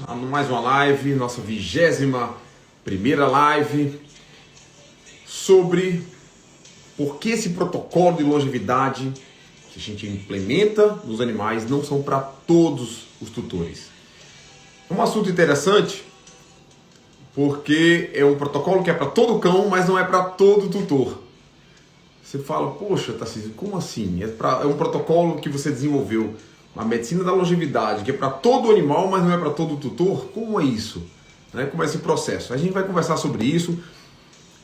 a mais uma live, nossa 21ª live, sobre por que esse protocolo de longevidade que a gente implementa nos animais não são para todos os tutores. É um assunto interessante, porque é um protocolo que é para todo cão, mas não é para todo tutor. Você fala, poxa, Tarcísio, como assim? É um protocolo que você desenvolveu, uma medicina da longevidade, que é para todo animal, mas não é para todo tutor? Como é isso? Como é esse processo? A gente vai conversar sobre isso,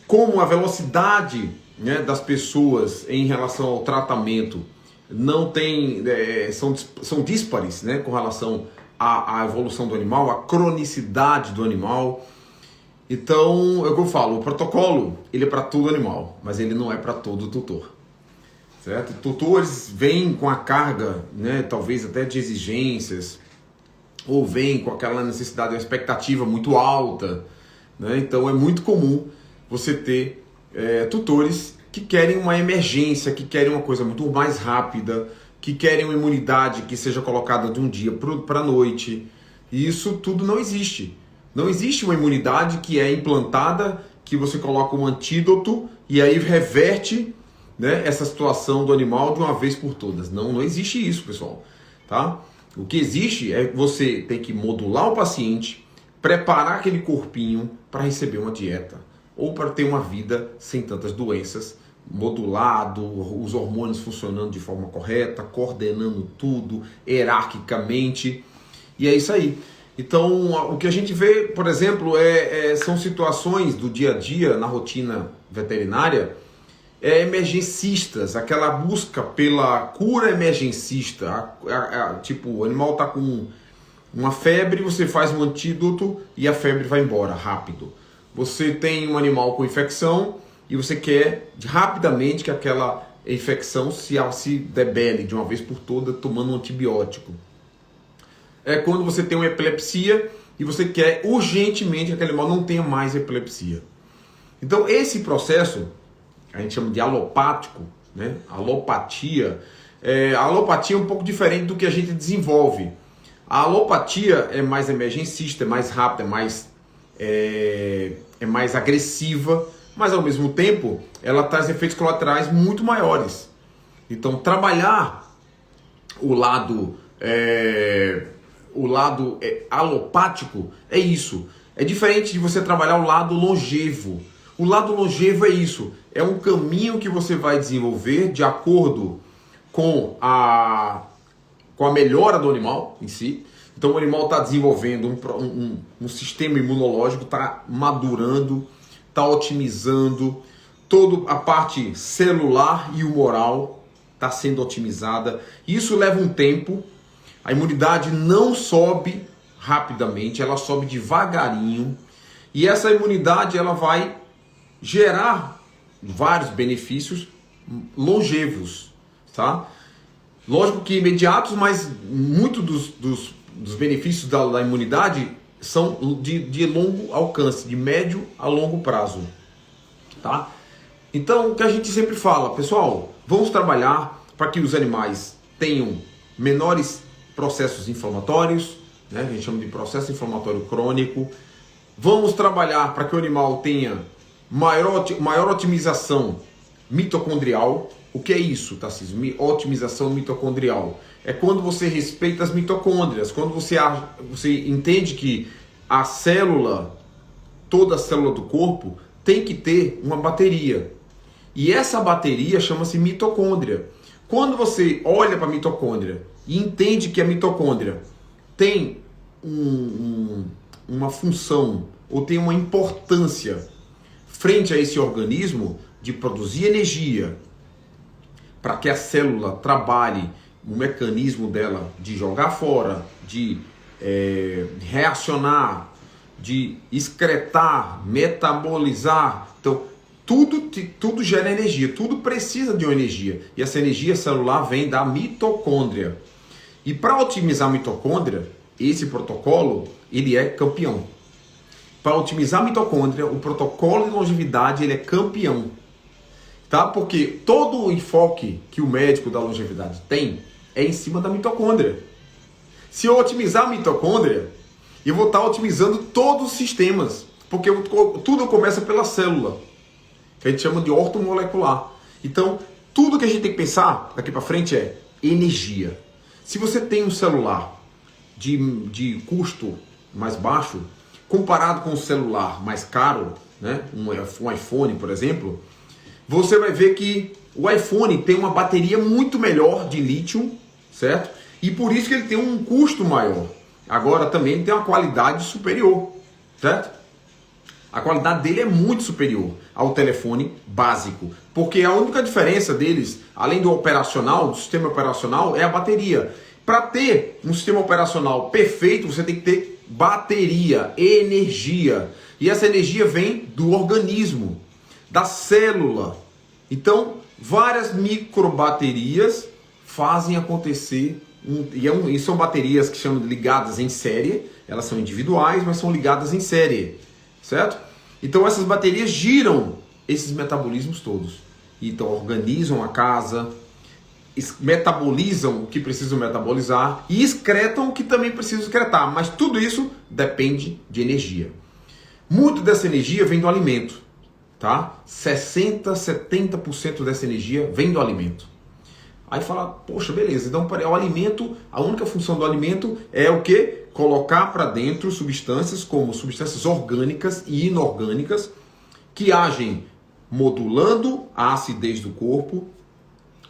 como a velocidade das pessoas em relação ao tratamento não tem, são díspares com relação à evolução do animal, à cronicidade do animal. Então, é o que eu falo, o protocolo ele é para todo animal, mas ele não é para todo tutor. Certo? Tutores vêm com a carga, talvez até de exigências, ou vêm com aquela necessidade, uma expectativa muito alta. Então é muito comum você ter tutores que querem uma emergência, que querem uma coisa muito mais rápida, que querem uma imunidade que seja colocada de um dia para a noite. E isso tudo não existe. Não existe uma imunidade que é implantada, que você coloca um antídoto e aí reverte essa situação do animal de uma vez por todas. Não existe isso, pessoal. Tá? O que existe é que você tem que modular o paciente, preparar aquele corpinho para receber uma dieta ou para ter uma vida sem tantas doenças, modulado, os hormônios funcionando de forma correta, coordenando tudo hierarquicamente, e é isso aí. Então, o que a gente vê, por exemplo, são situações do dia a dia na rotina veterinária emergencistas, aquela busca pela cura emergencista. Tipo, o animal está com uma febre, você faz um antídoto e a febre vai embora rápido. Você tem um animal com infecção e você quer rapidamente que aquela infecção se debele de uma vez por todas tomando um antibiótico. É quando você tem uma epilepsia e você quer urgentemente que aquele animal não tenha mais epilepsia. Então esse processo, a gente chama de alopático, alopatia. A alopatia é um pouco diferente do que a gente desenvolve. A alopatia é mais emergencista, é mais rápida, é mais agressiva, mas ao mesmo tempo ela traz efeitos colaterais muito maiores. Então trabalhar o lado alopático é isso. É diferente de você trabalhar o lado longevo. O lado longevo é isso. É um caminho que você vai desenvolver de acordo com a melhora do animal em si. Então o animal está desenvolvendo um sistema imunológico, está madurando, está otimizando. Toda a parte celular e humoral está sendo otimizada. Isso leva um tempo. A imunidade não sobe rapidamente, ela sobe devagarinho. E essa imunidade ela vai gerar vários benefícios longevos, tá? Lógico que imediatos, mas muito dos benefícios da imunidade são de longo alcance, de médio a longo prazo, tá? Então, o que a gente sempre fala, pessoal, vamos trabalhar para que os animais tenham menores processos inflamatórios, que a gente chama de processo inflamatório crônico. Vamos trabalhar para que o animal tenha maior otimização mitocondrial. O que é isso, Tarcísio? Otimização mitocondrial. É quando você respeita as mitocôndrias, quando você entende que a célula, toda a célula do corpo, tem que ter uma bateria. E essa bateria chama-se mitocôndria. Quando você olha para a mitocôndria e entende que a mitocôndria tem uma função ou tem uma importância frente a esse organismo de produzir energia para que a célula trabalhe o mecanismo dela de jogar fora, de reacionar, de excretar, metabolizar. Então, tudo gera energia, tudo precisa de uma energia. E essa energia celular vem da mitocôndria. E para otimizar a mitocôndria, esse protocolo ele é campeão. Para otimizar a mitocôndria, o protocolo de longevidade ele é campeão. Tá? Porque todo o enfoque que o médico da longevidade tem é em cima da mitocôndria. Se eu otimizar a mitocôndria, E eu vou estar otimizando todos os sistemas, porque tudo começa pela célula, que a gente chama de ortomolecular. Então, tudo que a gente tem que pensar daqui para frente é energia. Se você tem um celular de custo mais baixo, comparado com um celular mais caro, né, um iPhone, por exemplo, você vai ver que o iPhone tem uma bateria muito melhor de lítio, certo? E por isso que ele tem um custo maior. Agora também tem uma qualidade superior, certo? A qualidade dele é muito superior ao telefone básico, porque a única diferença deles, além do operacional, do sistema operacional, é a bateria. Para ter um sistema operacional perfeito, você tem que ter bateria, energia. E essa energia vem do organismo, da célula. Então, várias microbaterias fazem acontecer, e são baterias que chamam de ligadas em série, elas são individuais, mas são ligadas em série, certo? Então essas baterias giram esses metabolismos todos. Então organizam a casa, metabolizam o que precisam metabolizar e excretam o que também precisam excretar, mas tudo isso depende de energia. Muito dessa energia vem do alimento, tá? 60, 70% dessa energia vem do alimento. Aí fala, poxa, beleza, então o alimento, a única função do alimento é o quê? Colocar para dentro substâncias como substâncias orgânicas e inorgânicas que agem modulando a acidez do corpo.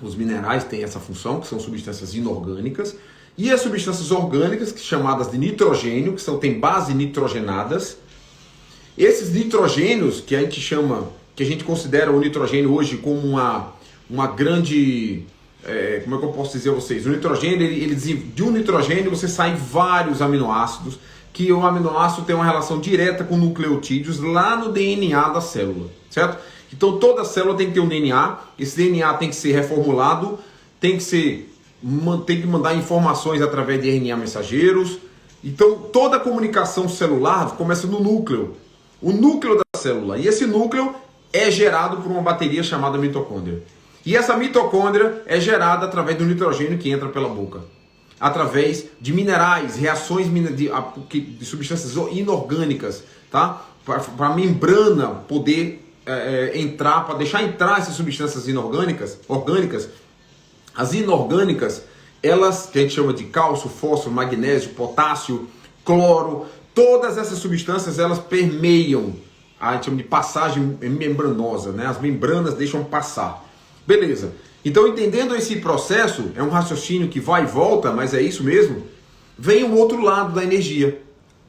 Os minerais têm essa função, que são substâncias inorgânicas, e as substâncias orgânicas, que são chamadas de nitrogênio, que têm base nitrogenadas. Esses nitrogênios, que a gente considera o nitrogênio hoje como uma grande... como é que eu posso dizer a vocês? O nitrogênio, de um nitrogênio você saem vários aminoácidos, que o aminoácido tem uma relação direta com nucleotídeos lá no DNA da célula, certo? Então toda célula tem que ter um DNA, esse DNA tem que ser reformulado, tem que mandar informações através de RNA mensageiros. Então toda a comunicação celular começa no núcleo, o núcleo da célula, e esse núcleo é gerado por uma bateria chamada mitocôndria. E essa mitocôndria é gerada através do nitrogênio que entra pela boca, através de minerais, reações de substâncias inorgânicas, tá? Para a membrana poder entrar, para deixar entrar essas substâncias orgânicas. As inorgânicas, elas que a gente chama de cálcio, fósforo, magnésio, potássio, cloro, todas essas substâncias elas permeiam, a gente chama de passagem membranosa, né? As membranas deixam passar. Beleza. Então, entendendo esse processo, é um raciocínio que vai e volta, mas é isso mesmo, vem o outro lado da energia,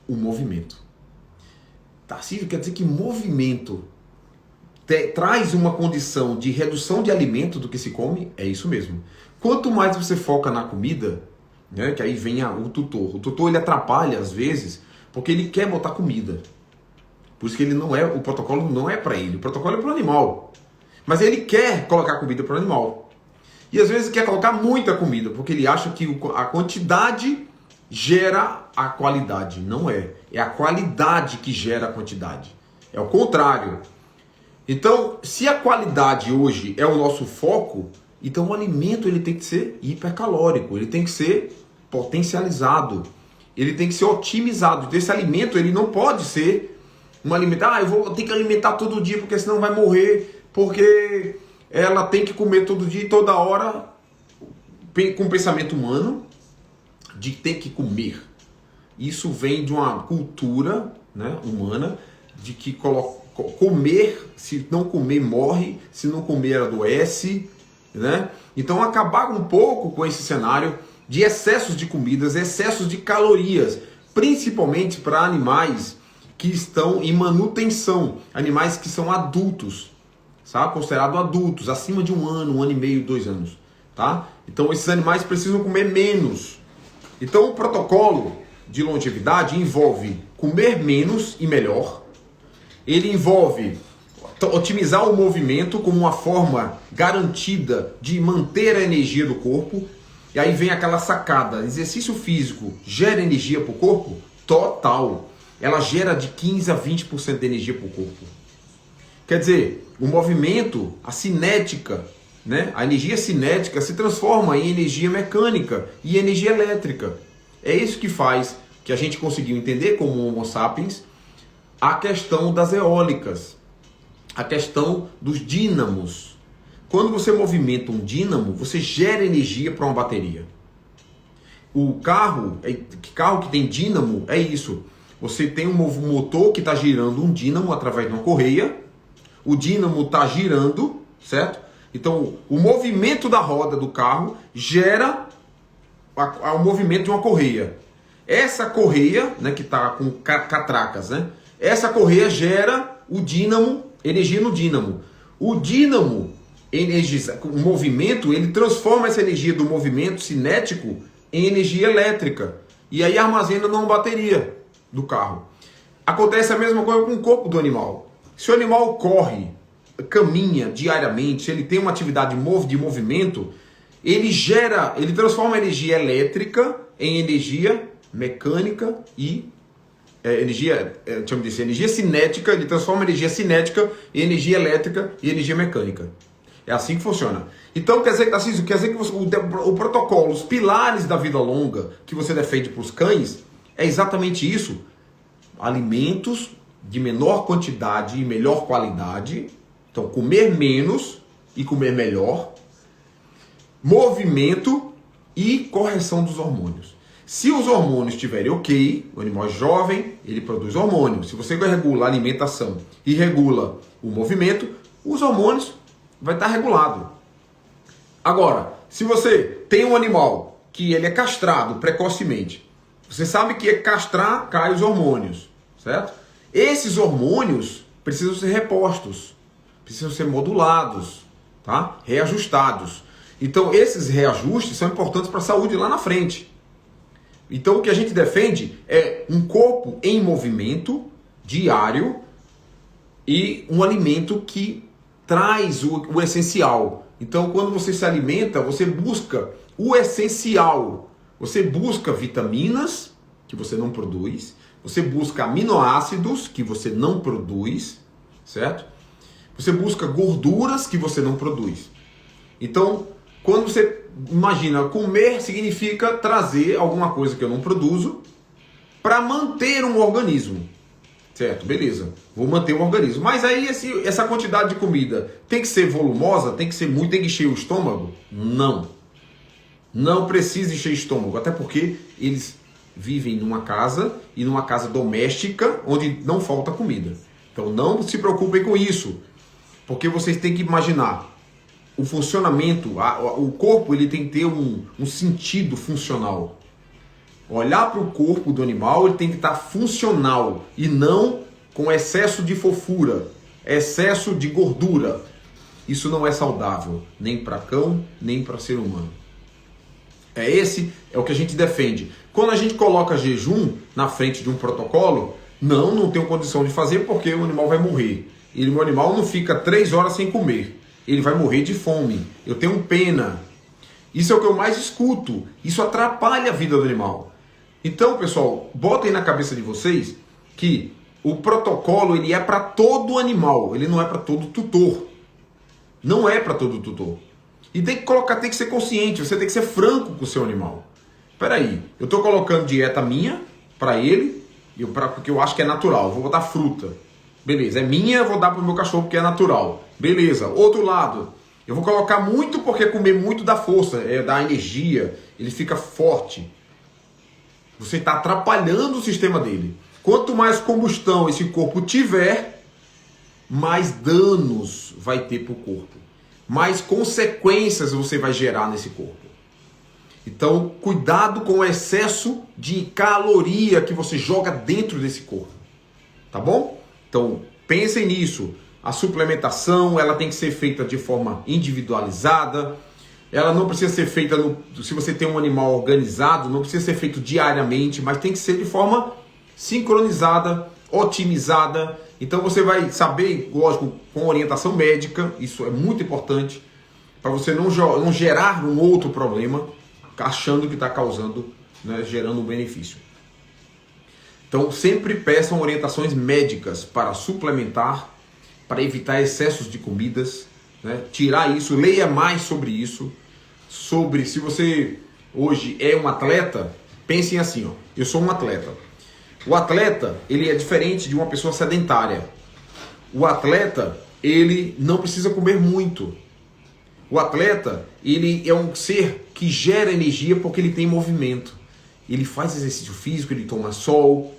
o movimento. Tarcísio, quer dizer que movimento traz uma condição de redução de alimento do que se come? É isso mesmo. Quanto mais você foca na comida, né, que aí vem o tutor. O tutor ele atrapalha às vezes, porque ele quer botar comida. Por isso que o protocolo não é para ele, o protocolo é para o animal. Mas ele quer colocar comida para o animal. E às vezes quer colocar muita comida, porque ele acha que a quantidade gera a qualidade. Não é. É a qualidade que gera a quantidade. É o contrário. Então, se a qualidade hoje é o nosso foco, então o alimento ele tem que ser hipercalórico, ele tem que ser potencializado, ele tem que ser otimizado. Então, esse alimento ele não pode ser um alimento, eu vou ter que alimentar todo dia, porque senão vai morrer. Porque ela tem que comer todo dia e toda hora com o pensamento humano de ter que comer. Isso vem de uma cultura, né, humana de que comer, se não comer morre, se não comer adoece, né? Então acabar um pouco com esse cenário de excessos de comidas, excessos de calorias, principalmente para animais que estão em manutenção, animais que são adultos. Sabe? Considerados adultos, acima de 1 ano e meio, 2 anos. Tá? Então esses animais precisam comer menos. Então o protocolo de longevidade envolve comer menos e melhor. Ele envolve otimizar o movimento como uma forma garantida de manter a energia do corpo. E aí vem aquela sacada, exercício físico gera energia para o corpo? Total. Ela gera de 15 a 20% de energia para o corpo. Quer dizer, o movimento, a cinética, né? A energia cinética se transforma em energia mecânica e energia elétrica. É isso que faz que a gente conseguiu entender como Homo sapiens a questão das eólicas, a questão dos dínamos. Quando você movimenta um dínamo, você gera energia para uma bateria. O carro que tem dínamo é isso. Você tem um motor que está girando um dínamo através de uma correia. O dínamo está girando, certo? Então, o movimento da roda do carro gera o movimento de uma correia. Essa correia, né, que está com catracas, né? Essa correia gera o dínamo, energia no dínamo. O dínamo, o movimento, ele transforma essa energia do movimento cinético em energia elétrica. E aí armazena numa bateria do carro. Acontece a mesma coisa com o corpo do animal. Se o animal corre, caminha diariamente, se ele tem uma atividade de movimento, ele transforma a energia elétrica em energia mecânica e energia cinética. Ele transforma a energia cinética em energia elétrica e energia mecânica. É assim que funciona. Então quer dizer que o protocolo, os pilares da vida longa que você defende para os cães é exatamente isso. Alimentos de menor quantidade e melhor qualidade. Então comer menos e comer melhor. Movimento e correção dos hormônios. Se os hormônios estiverem ok, o animal é jovem, ele produz hormônios. Se você regula a alimentação e regula o movimento, os hormônios vai estar regulado. Agora, se você tem um animal que ele é castrado precocemente, você sabe que castrar cai os hormônios, certo? Esses hormônios precisam ser repostos, precisam ser modulados, tá? Reajustados. Então, esses reajustes são importantes para a saúde lá na frente. Então, o que a gente defende é um corpo em movimento diário e um alimento que traz o essencial. Então, quando você se alimenta, você busca o essencial. Você busca vitaminas, que você não produz. Você busca aminoácidos, que você não produz, certo? Você busca gorduras, que você não produz. Então, quando você imagina, comer significa trazer alguma coisa que eu não produzo para manter um organismo. Certo, beleza. Vou manter o organismo. Mas aí essa quantidade de comida tem que ser volumosa? Tem que ser muito? Tem que encher o estômago? Não. Não precisa encher o estômago. Até porque eles vivem numa casa e numa casa doméstica onde não falta comida. Então não se preocupem com isso. Porque vocês têm que imaginar o funcionamento, o corpo ele tem que ter um sentido funcional. Olhar para o corpo do animal, ele tem que estar funcional e não com excesso de fofura, excesso de gordura. Isso não é saudável, nem para cão, nem para ser humano. Esse é o que a gente defende. Quando a gente coloca jejum na frente de um protocolo, não tenho condição de fazer porque o animal vai morrer. E o animal não fica 3 horas sem comer. Ele vai morrer de fome. Eu tenho pena. Isso é o que eu mais escuto. Isso atrapalha a vida do animal. Então, pessoal, botem na cabeça de vocês que o protocolo ele é para todo animal. Ele não é para todo tutor. Não é para todo tutor. E tem que ser consciente. Você tem que ser franco com o seu animal. Espera aí, eu estou colocando dieta minha para ele, porque eu acho que é natural. Vou botar fruta. Beleza, é minha, eu vou dar para o meu cachorro porque é natural. Beleza, outro lado, eu vou colocar muito porque comer muito dá força, dá energia, ele fica forte. Você está atrapalhando o sistema dele. Quanto mais combustão esse corpo tiver, mais danos vai ter para o corpo. Mais consequências você vai gerar nesse corpo. Então, cuidado com o excesso de caloria que você joga dentro desse corpo. Tá bom? Então, pensem nisso. A suplementação, ela tem que ser feita de forma individualizada. Ela não precisa ser feita, se você tem um animal organizado, não precisa ser feito diariamente, mas tem que ser de forma sincronizada, otimizada. Então você vai saber, lógico, com orientação médica, isso é muito importante, para você não gerar um outro problema, achando que está causando, né, gerando um benefício. Então sempre peçam orientações médicas para suplementar, para evitar excessos de comidas, né? Tirar isso, leia mais sobre isso, sobre se você hoje é um atleta, Pensem assim, ó, eu sou um atleta. O atleta, ele é diferente de uma pessoa sedentária. O atleta, ele não precisa comer muito. O atleta, ele é um ser que gera energia porque ele tem movimento. Ele faz exercício físico, ele toma sol,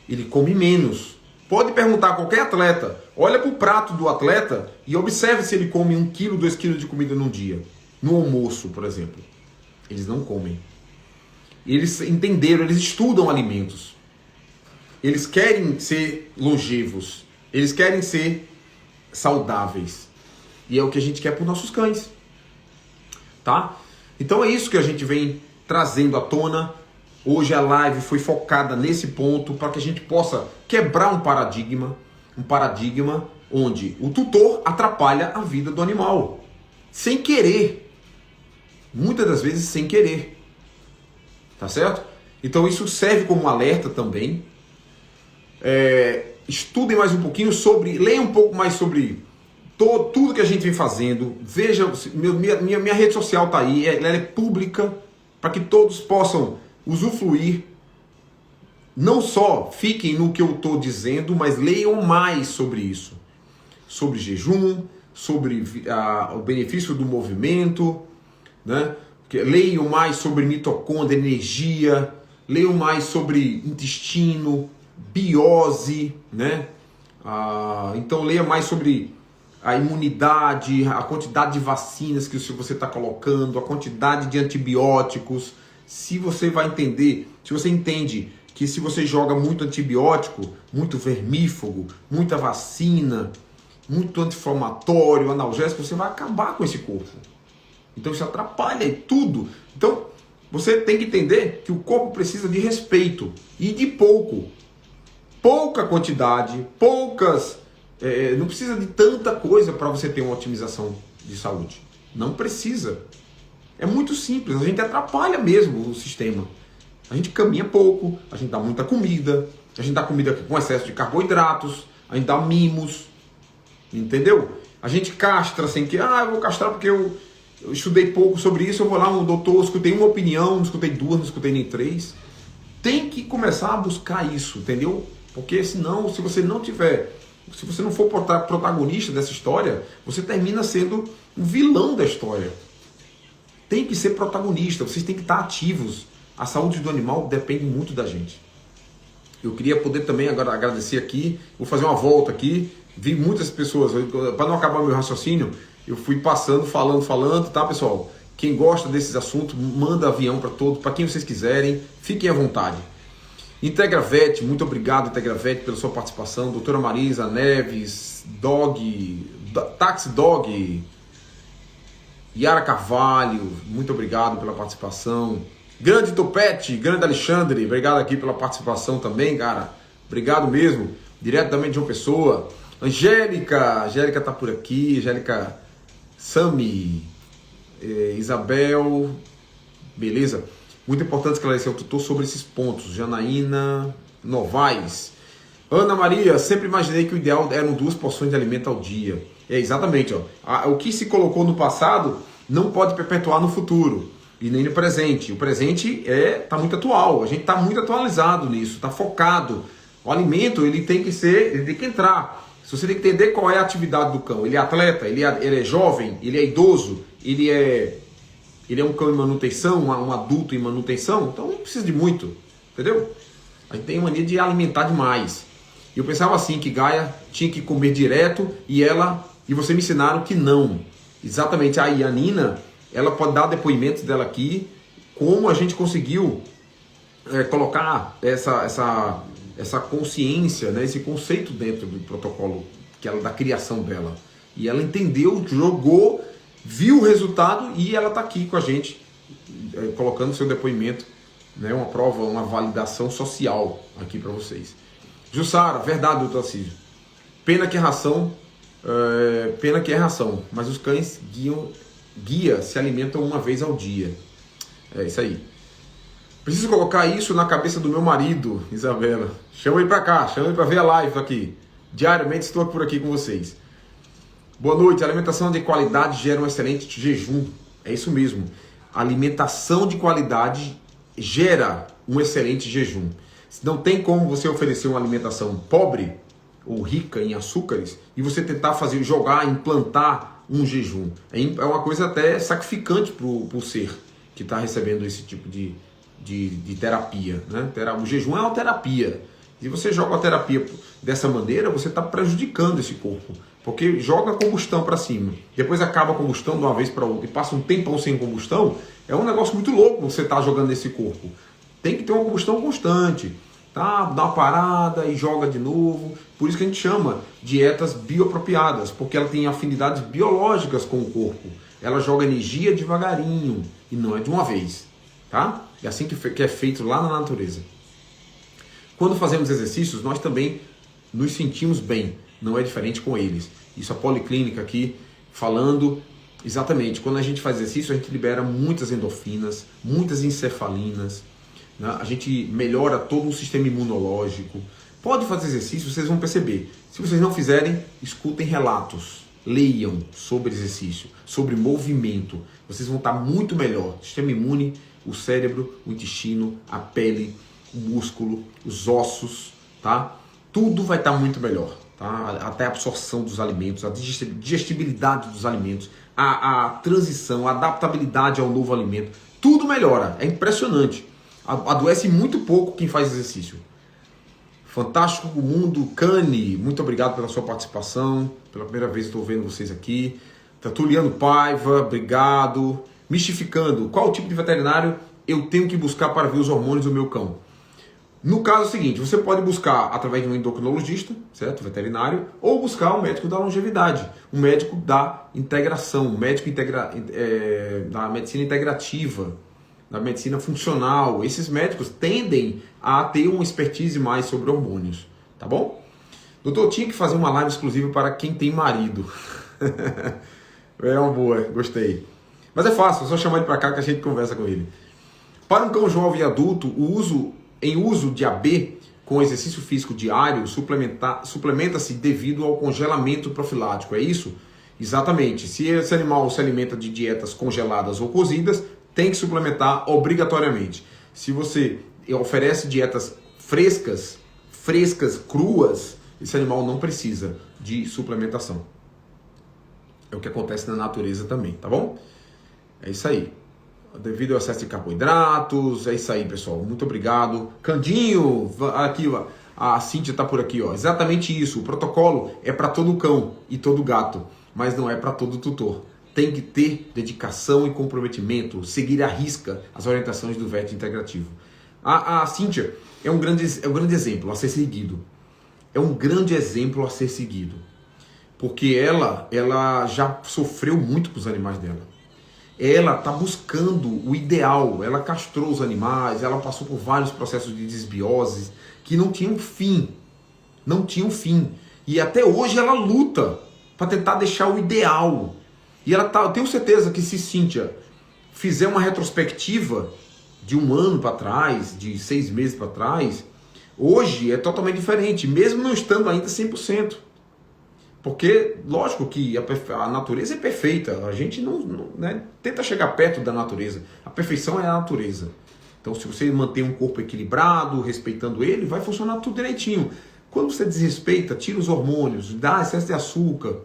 ele come menos. Pode perguntar a qualquer atleta, olha para o prato do atleta e observe se ele come 1 quilo, 2 quilos de comida num dia. No almoço, por exemplo. Eles não comem. Eles entenderam, eles estudam alimentos. Eles querem ser longevos. Eles querem ser saudáveis. E é o que a gente quer para os nossos cães. Tá? Então é isso que a gente vem trazendo à tona. Hoje a live foi focada nesse ponto para que a gente possa quebrar um paradigma onde o tutor atrapalha a vida do animal. Sem querer. Muitas das vezes sem querer. Tá certo? Então isso serve como um alerta também. Estudem mais um pouquinho sobre, leiam um pouco mais sobre tudo que a gente vem fazendo. Veja, minha rede social tá aí, ela é pública para que todos possam usufruir. Não só fiquem no que eu estou dizendo, mas leiam mais sobre isso. Sobre jejum, sobre o benefício do movimento, né? Leiam mais sobre mitocôndria, energia, leiam mais sobre intestino, biose, né? Então leia mais sobre a imunidade, a quantidade de vacinas que você está colocando, a quantidade de antibióticos. Se você vai entender, se você entende que se você joga muito antibiótico, muito vermífugo, muita vacina, muito anti-inflamatório, analgésico, você vai acabar com esse corpo. Então isso atrapalha tudo. Então você tem que entender que o corpo precisa de respeito e de pouca quantidade, não precisa de tanta coisa para você ter uma otimização de saúde. Não precisa. É muito simples, a gente atrapalha mesmo o sistema. A gente caminha pouco, a gente dá muita comida, a gente dá comida com excesso de carboidratos, a gente dá mimos, entendeu? A gente castra sem que, eu vou castrar porque eu estudei pouco sobre isso, eu vou lá no doutor, escutei uma opinião, não escutei 2, não escutei nem 3. Tem que começar a buscar isso, entendeu? Porque senão, se você não for protagonista dessa história, você termina sendo um vilão da história. Tem que ser protagonista, vocês têm que estar ativos. A saúde do animal depende muito da gente. Eu queria poder também agora agradecer aqui, vou fazer uma volta aqui, vi muitas pessoas, para não acabar meu raciocínio, eu fui passando, falando, tá, pessoal? Quem gosta desses assuntos, manda avião para todos, para quem vocês quiserem, fiquem à vontade. IntegraVet, muito obrigado, IntegraVet, pela sua participação. Doutora Marisa Neves, Taxi Dog, Yara Carvalho, muito obrigado pela participação. Grande Topete, grande Alexandre, obrigado aqui pela participação também, cara. Obrigado mesmo, diretamente de uma pessoa. Angélica tá por aqui, Angélica Sami, Isabel, beleza. Muito importante esclarecer ao tutor sobre esses pontos. Janaína Novaes. Ana Maria, sempre imaginei que o ideal eram 2 porções de alimento ao dia. Exatamente, ó. O que se colocou no passado não pode perpetuar no futuro e nem no presente. O presente está muito atual, a gente está muito atualizado nisso, está focado. O alimento ele tem que entrar. Se você tem que entender qual é a atividade do cão. Ele é atleta, ele é jovem, ele é idoso, ele é um cão em manutenção, um adulto em manutenção, então não precisa de muito, entendeu? A gente tem mania de alimentar demais. E eu pensava assim, que Gaia tinha que comer direto e você me ensinaram que não. Exatamente, aí a Nina, ela pode dar depoimentos dela aqui, como a gente conseguiu colocar essa consciência, né, esse conceito dentro do protocolo da criação dela. E ela entendeu, jogou, viu o resultado e ela está aqui com a gente, colocando seu depoimento, né, uma prova, uma validação social aqui para vocês. Jussara, verdade, doutor Assísio. Pena que é ração, mas os cães guia se alimentam uma vez ao dia. É isso aí. Preciso colocar isso na cabeça do meu marido, Isabela. Chama ele para cá, chama ele para ver a live aqui. Diariamente estou por aqui com vocês. Boa noite. A alimentação de qualidade gera um excelente jejum. É isso mesmo. A alimentação de qualidade gera um excelente jejum. Não tem como você oferecer uma alimentação pobre ou rica em açúcares e você tentar implantar um jejum. É uma coisa até sacrificante para o ser que está recebendo esse tipo de terapia, né? O jejum é uma terapia. Se você joga a terapia dessa maneira, você está prejudicando esse corpo. Porque joga a combustão para cima, depois acaba a combustão de uma vez para outra e passa um tempão sem combustão, é um negócio muito louco você tá jogando nesse corpo. Tem que ter uma combustão constante, tá? Dá uma parada e joga de novo. Por isso que a gente chama dietas bioapropriadas, porque ela tem afinidades biológicas com o corpo. Ela joga energia devagarinho e não é de uma vez, tá? É assim que é feito lá na natureza. Quando fazemos exercícios, nós também nos sentimos bem. Não é diferente com eles. Isso a Policlínica aqui falando exatamente. Quando a gente faz exercício, a gente libera muitas endorfinas, muitas encefalinas, né? A gente melhora todo o sistema imunológico. Pode fazer exercício, vocês vão perceber. Se vocês não fizerem, escutem relatos. Leiam sobre exercício, sobre movimento. Vocês vão estar muito melhor. Sistema imune, o cérebro, o intestino, a pele, o músculo, os ossos, tá? Tudo vai estar muito melhor. Tá? Até a absorção dos alimentos, a digestibilidade dos alimentos, a transição, a adaptabilidade ao novo alimento, tudo melhora, é impressionante. Adoece muito pouco quem faz exercício. Fantástico Mundo Cane, muito obrigado pela sua participação, pela primeira vez estou vendo vocês aqui. Tertuliano Paiva, obrigado. Mistificando, qual tipo de veterinário eu tenho que buscar para ver os hormônios do meu cão? No caso é o seguinte, você pode buscar através de um endocrinologista, certo? Veterinário, ou buscar um médico da longevidade, um médico da integração, um médico da medicina integrativa, da medicina funcional. Esses médicos tendem a ter uma expertise mais sobre hormônios, tá bom? Doutor, tinha que fazer uma live exclusiva para quem tem marido. É uma boa, gostei. Mas é fácil, é só chamar ele para cá que a gente conversa com ele. Para um cão jovem e adulto, em uso de AB com exercício físico diário, suplementa-se devido ao congelamento profilático, é isso? Exatamente. Se esse animal se alimenta de dietas congeladas ou cozidas, tem que suplementar obrigatoriamente. Se você oferece dietas frescas, cruas, esse animal não precisa de suplementação. É o que acontece na natureza também, tá bom? É isso aí. Devido ao excesso de carboidratos, é isso aí, pessoal. Muito obrigado. Candinho, aqui, ó, a Cíntia tá por aqui, ó. Exatamente isso. O protocolo é para todo cão e todo gato, mas não é para todo tutor. Tem que ter dedicação e comprometimento, seguir à risca as orientações do VET integrativo. A Cíntia é um grande exemplo a ser seguido. É um grande exemplo a ser seguido. Porque ela já sofreu muito com os animais dela. Ela está buscando o ideal, ela castrou os animais, ela passou por vários processos de desbiose que não tinham fim. Não tinham fim. E até hoje ela luta para tentar deixar o ideal. E ela eu tenho certeza que se Cíntia fizer uma retrospectiva de um ano para trás, de 6 meses para trás, hoje é totalmente diferente, mesmo não estando ainda 100%. Porque, lógico que a natureza é perfeita, a gente né, tenta chegar perto da natureza. A perfeição é a natureza. Então, se você manter um corpo equilibrado, respeitando ele, vai funcionar tudo direitinho. Quando você desrespeita, tira os hormônios, dá excesso de açúcar,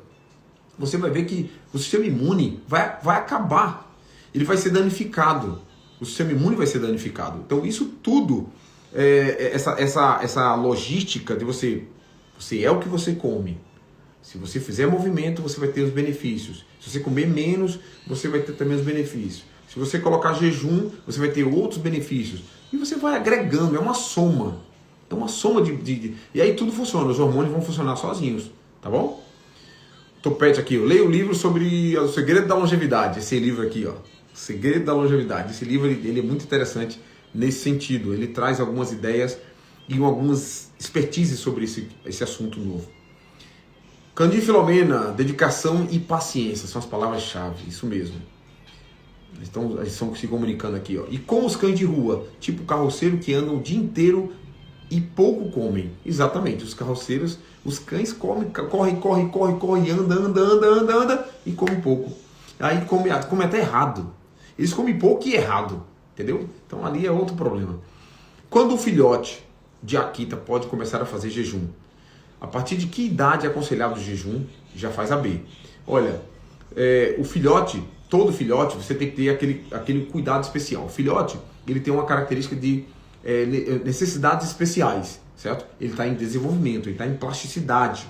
você vai ver que o sistema imune vai acabar. Ele vai ser danificado. O sistema imune vai ser danificado. Então, isso tudo, essa logística de você é o que você come. Se você fizer movimento, você vai ter os benefícios. Se você comer menos, você vai ter também os benefícios. Se você colocar jejum, você vai ter outros benefícios. E você vai agregando, é uma soma. É uma soma E aí tudo funciona, os hormônios vão funcionar sozinhos, tá bom? Topete aqui, eu leio o livro sobre o segredo da longevidade. Esse livro aqui, ó. Segredo da longevidade. Esse livro ele é muito interessante nesse sentido. Ele traz algumas ideias e algumas expertises sobre esse assunto novo. Candir Filomena, dedicação e paciência são as palavras-chave, isso mesmo. Eles estão se comunicando aqui, ó. E com os cães de rua, tipo carroceiro que andam o dia inteiro e pouco comem. Exatamente, os carroceiros, os cães corre, anda e comem pouco. Aí come até errado. Eles comem pouco e errado. entendeu? Então ali é outro problema. Quando o filhote de Akita pode começar a fazer jejum? A partir de que idade é aconselhado o jejum? Já faz a B. Olha, o filhote, todo filhote, você tem que ter aquele cuidado especial. O filhote, ele tem uma característica de necessidades especiais, certo? Ele está em desenvolvimento, ele está em plasticidade,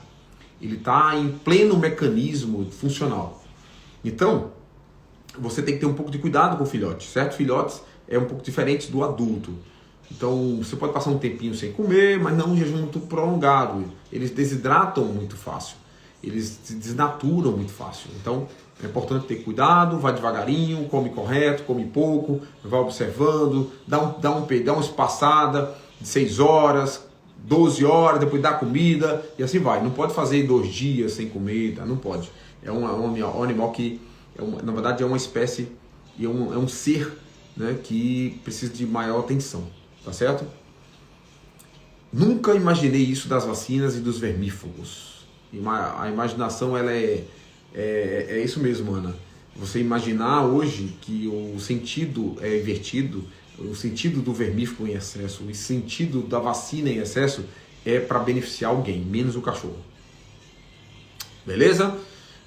ele está em pleno mecanismo funcional. Então, você tem que ter um pouco de cuidado com o filhote, certo? Filhotes é um pouco diferente do adulto. Então, você pode passar um tempinho sem comer, mas não um jejum muito prolongado. Eles desidratam muito fácil. Eles se desnaturam muito fácil. Então, é importante ter cuidado, vai devagarinho, come correto, come pouco, vai observando, dá uma espaçada de 6 horas, 12 horas, depois dá comida e assim vai. Não pode fazer 2 dias sem comer, tá? Não pode. É um animal que, na verdade, é uma espécie, é um ser, né, que precisa de maior atenção, tá certo? Nunca imaginei isso das vacinas e dos vermífugos. A imaginação, ela é isso mesmo, Ana. Você imaginar hoje que o sentido é invertido, o sentido do vermífugo em excesso, o sentido da vacina em excesso é para beneficiar alguém, menos o cachorro. Beleza?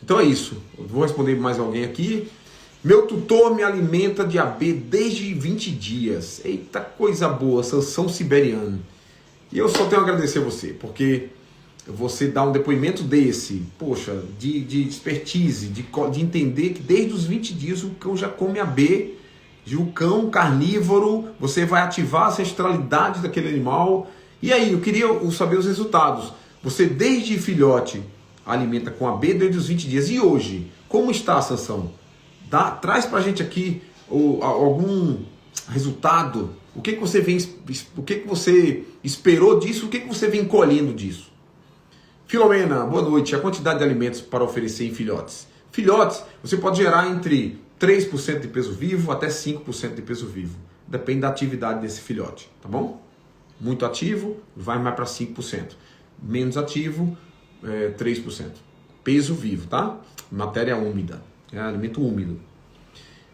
Então é isso. Eu vou responder mais alguém aqui. Meu tutor me alimenta de AB desde 20 dias. Eita coisa boa, Sansão siberiano. E eu só tenho a agradecer a você, porque você dá um depoimento desse, poxa, de expertise, de entender que desde os 20 dias o cão já come AB, de um cão carnívoro, você vai ativar a ancestralidade daquele animal. E aí, eu queria saber os resultados. Você desde filhote alimenta com AB desde os 20 dias. E hoje, como está a Sansão? Traz pra gente aqui algum resultado. O que você esperou disso? O que você vem colhendo disso? Filomena, boa noite. A quantidade de alimentos para oferecer em filhotes. Filhotes, você pode gerar entre 3% de peso vivo até 5% de peso vivo. Depende da atividade desse filhote, tá bom? Muito ativo, vai mais para 5%. Menos ativo, 3%. Peso vivo, tá? Matéria úmida, alimento úmido.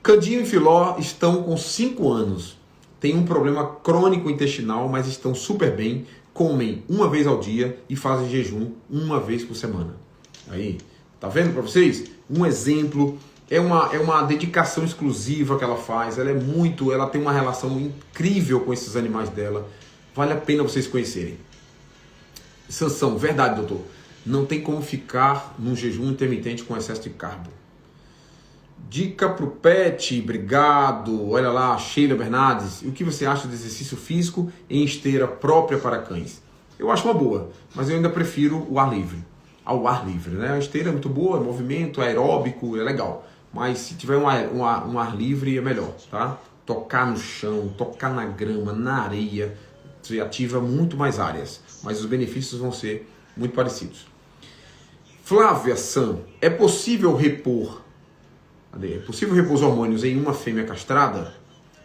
Candinho e Filó estão com 5 anos. Tem um problema crônico intestinal, mas estão super bem. Comem uma vez ao dia e fazem jejum uma vez por semana. Aí, tá vendo para vocês? Um exemplo, é uma dedicação exclusiva que ela faz. Ela tem uma relação incrível com esses animais dela. Vale a pena vocês conhecerem. Sansão, verdade, doutor. Não tem como ficar num jejum intermitente com excesso de carbo. Dica pro pet, obrigado. Olha lá, Sheila Bernardes. O que você acha de exercício físico em esteira própria para cães? Eu acho uma boa, mas eu ainda prefiro o ar livre. Ao ar livre, né? A esteira é muito boa, é movimento, é aeróbico, é legal. Mas se tiver um ar livre é melhor, tá? Tocar no chão, tocar na grama, na areia, você ativa muito mais áreas, mas os benefícios vão ser muito parecidos. Flávia San, é possível repor os hormônios em uma fêmea castrada?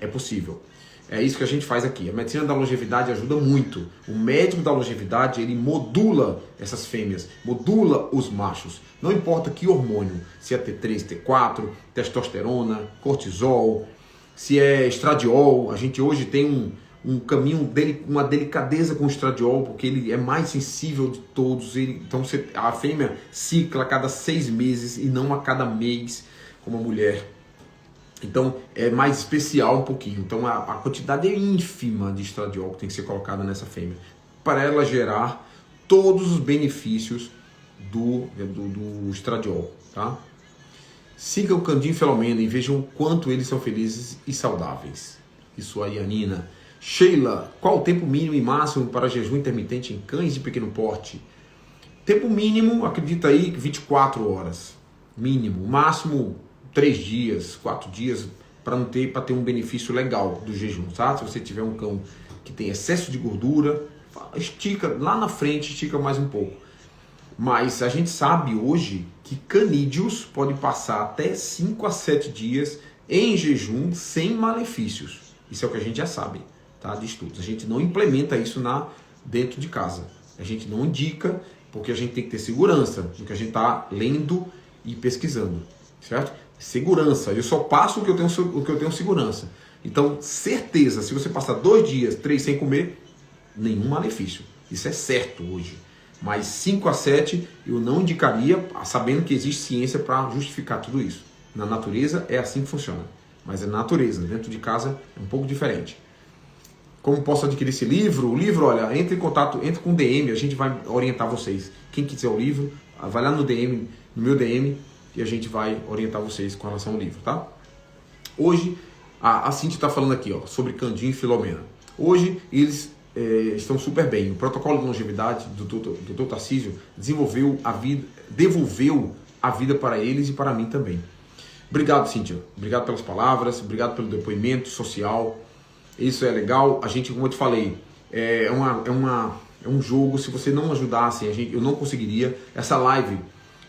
É possível. É isso que a gente faz aqui. A medicina da longevidade ajuda muito. O médico da longevidade, ele modula essas fêmeas, modula os machos. Não importa que hormônio, se é T3, T4, testosterona, cortisol, se é estradiol. A gente hoje tem um caminho, uma delicadeza com o estradiol, porque ele é mais sensível de todos. Então a fêmea cicla a cada 6 meses e não a cada mês, como a mulher. Então é mais especial um pouquinho. Então a quantidade é ínfima de estradiol que tem que ser colocada nessa fêmea, para ela gerar todos os benefícios do estradiol, tá? Siga o Candinho e Filomena e vejam o quanto eles são felizes e saudáveis. Isso aí, Anina. Sheila, qual o tempo mínimo e máximo para jejum intermitente em cães de pequeno porte? Tempo mínimo, acredita aí, 24 horas. Mínimo. Máximo 3 dias, 4 dias, para ter um benefício legal do jejum, tá? Se você tiver um cão que tem excesso de gordura, estica lá na frente, estica mais um pouco. Mas a gente sabe hoje que canídeos podem passar até 5 a 7 dias em jejum sem malefícios. Isso é o que a gente já sabe, tá? De estudos. A gente não implementa isso dentro de casa. A gente não indica, porque a gente tem que ter segurança do que a gente está lendo e pesquisando, certo? Segurança. Eu só passo o que eu tenho segurança. Então, certeza, se você passar 2 dias, 3 sem comer, nenhum malefício. Isso é certo hoje. Mas 5 a 7 eu não indicaria, sabendo que existe ciência para justificar tudo isso. Na natureza é assim que funciona. Mas é na natureza, dentro de casa é um pouco diferente. Como posso adquirir esse livro? O livro, olha, entre em contato, entre com o DM, a gente vai orientar vocês. Quem quiser o livro, vai lá no DM, no meu DM, e a gente vai orientar vocês com relação ao livro, tá? Hoje, a Cintia está falando aqui, ó, sobre Candinho e Filomena. Hoje, eles estão super bem. O protocolo de longevidade do Dr. Tarcísio devolveu a vida para eles e para mim também. Obrigado, Cíntia. Obrigado pelas palavras, obrigado pelo depoimento social. Isso é legal. A gente, como eu te falei, é um jogo. Se você não ajudasse, eu não conseguiria. Essa live,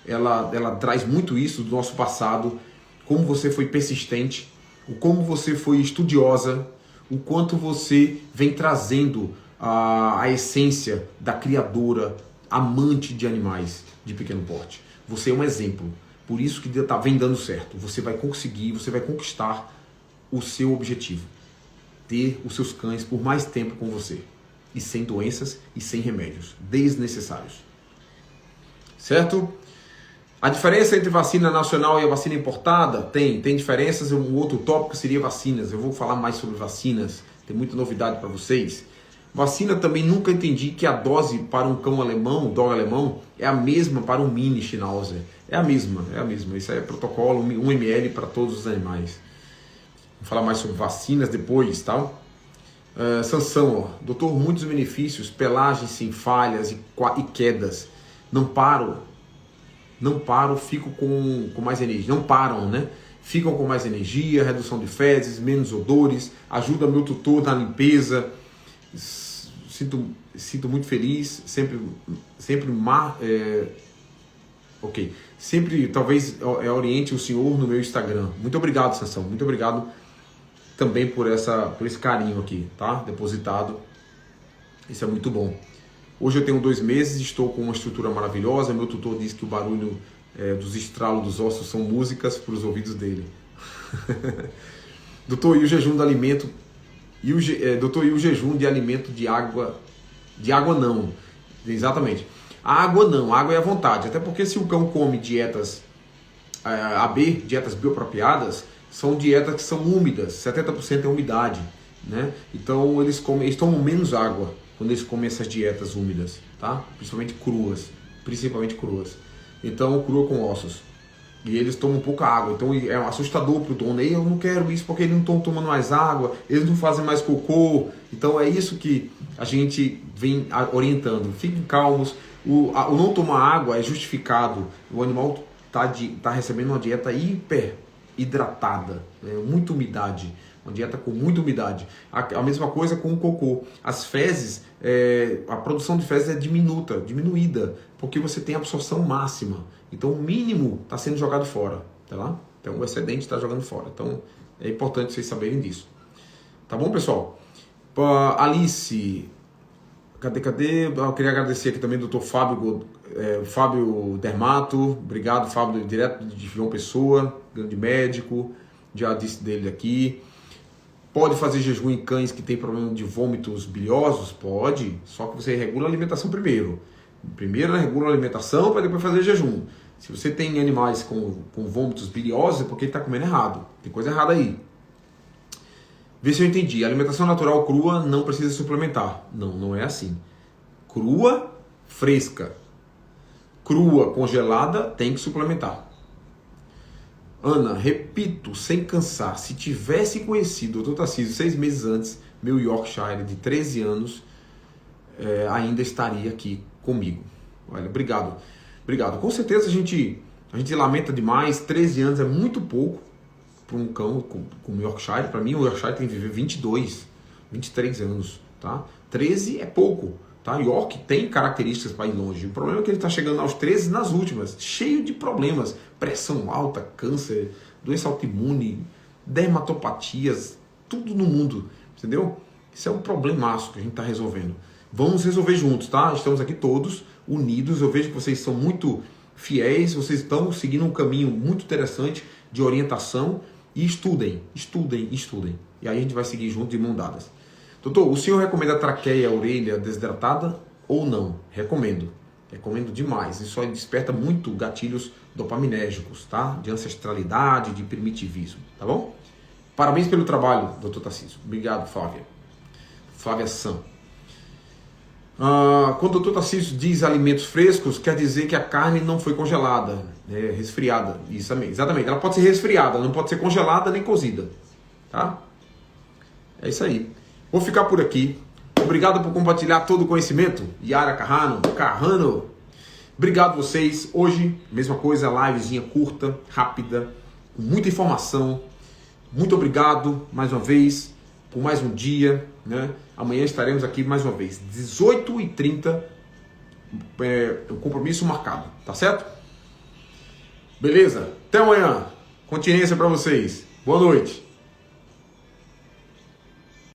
ela traz muito isso do nosso passado, como você foi persistente, o como você foi estudiosa, o quanto você vem trazendo a essência da criadora, amante de animais de pequeno porte. Você é um exemplo. Por isso que vem dando certo. Você vai conseguir, você vai conquistar o seu objetivo. Ter os seus cães por mais tempo com você. E sem doenças e sem remédios desnecessários. Certo? A diferença entre vacina nacional e a vacina importada? Tem diferenças. Um outro tópico seria vacinas. Eu vou falar mais sobre vacinas. Tem muita novidade para vocês. Vacina também nunca entendi que a dose para um cão alemão, dog alemão, é a mesma para um mini Schnauzer. É a mesma. Isso aí é protocolo, 1 ml para todos os animais. Vou falar mais sobre vacinas depois, tá? Sansão, ó. Doutor, muitos benefícios, pelagem sem falhas e quedas. Não paro, fico com mais energia. Não param, né? Ficam com mais energia, redução de fezes, menos odores, ajuda meu tutor na limpeza. Sinto muito feliz, sempre talvez oriente o senhor no meu Instagram. Muito obrigado, Sansão, muito obrigado também por esse carinho aqui, tá? Depositado, isso é muito bom. Hoje eu tenho 2 meses, estou com uma estrutura maravilhosa, meu tutor diz que o barulho dos estralos dos ossos são músicas para os ouvidos dele. Doutor, e o jejum do alimento? Doutor, e o jejum de alimento de água? De água não. Exatamente. A água não, a água é à vontade. Até porque se o cão come dietas AB, dietas bioapropriadas, são dietas que são úmidas, 70% é umidade, né? Então eles tomam menos água quando eles comem essas dietas úmidas, tá? Principalmente cruas. Então crua com ossos. E eles tomam pouca água, então é assustador para o dono. Eu não quero isso porque eles não estão tomando mais água, eles não fazem mais cocô. Então é isso que a gente vem orientando. Fiquem calmos. O não tomar água é justificado. O animal está recebendo uma dieta hiper hidratada, muita umidade. Uma dieta com muita umidade. A mesma coisa com o cocô. As fezes, a produção de fezes é diminuída, porque você tem absorção máxima. Então o mínimo está sendo jogado fora, tá lá? Então o excedente está jogando fora. Então é importante vocês saberem disso. Tá bom, pessoal? Alice, cadê? Eu queria agradecer aqui também ao Dr. Fábio Dermato. Obrigado, Fábio, direto de João Pessoa, grande médico. Já disse dele aqui. Pode fazer jejum em cães que tem problema de vômitos biliosos? Pode, só que você regula a alimentação primeiro. Primeiro regula a alimentação para depois fazer jejum. Se você tem animais com vômitos biliosos é porque ele está comendo errado. Tem coisa errada aí. Vê se eu entendi. A alimentação natural crua não precisa suplementar. Não é assim. Crua, fresca. Crua, congelada, tem que suplementar. Ana, repito, sem cansar, se tivesse conhecido o Dr. Tarcísio 6 meses antes, meu Yorkshire de 13 anos ainda estaria aqui comigo. Olha, obrigado. Com certeza a gente lamenta demais, 13 anos é muito pouco para um cão com Yorkshire. Para mim o Yorkshire tem que viver 22, 23 anos, tá? 13 é pouco, tá? York tem características para ir longe. O problema é que ele está chegando aos 13 nas últimas, cheio de problemas. Pressão alta, câncer, doença autoimune, dermatopatias, tudo no mundo, entendeu? Isso é um problemaço que a gente está resolvendo. Vamos resolver juntos, tá? Estamos aqui todos unidos. Eu vejo que vocês são muito fiéis, vocês estão seguindo um caminho muito interessante de orientação E estudem. E aí a gente vai seguir junto de mão dadas. Doutor, o senhor recomenda a traqueia, a orelha desidratada ou não? Recomendo. Recomendo demais. Isso aí desperta muito gatilhos dopaminérgicos, tá? De ancestralidade, de primitivismo, tá bom? Parabéns pelo trabalho, doutor Tarcísio. Obrigado, Flávia. Flávia Sam. Quando o doutor Tarcísio diz alimentos frescos, quer dizer que a carne não foi congelada, resfriada. Isso, exatamente. Ela pode ser resfriada, não pode ser congelada nem cozida. Tá? É isso aí. Vou ficar por aqui. Obrigado por compartilhar todo o conhecimento. Yara Carrano. Obrigado vocês. Hoje, mesma coisa, livezinha curta, rápida, com muita informação. Muito obrigado mais uma vez por mais um dia, né? Amanhã estaremos aqui mais uma vez, 18h30, o compromisso marcado, tá certo? Beleza? Até amanhã. Continência para vocês. Boa noite.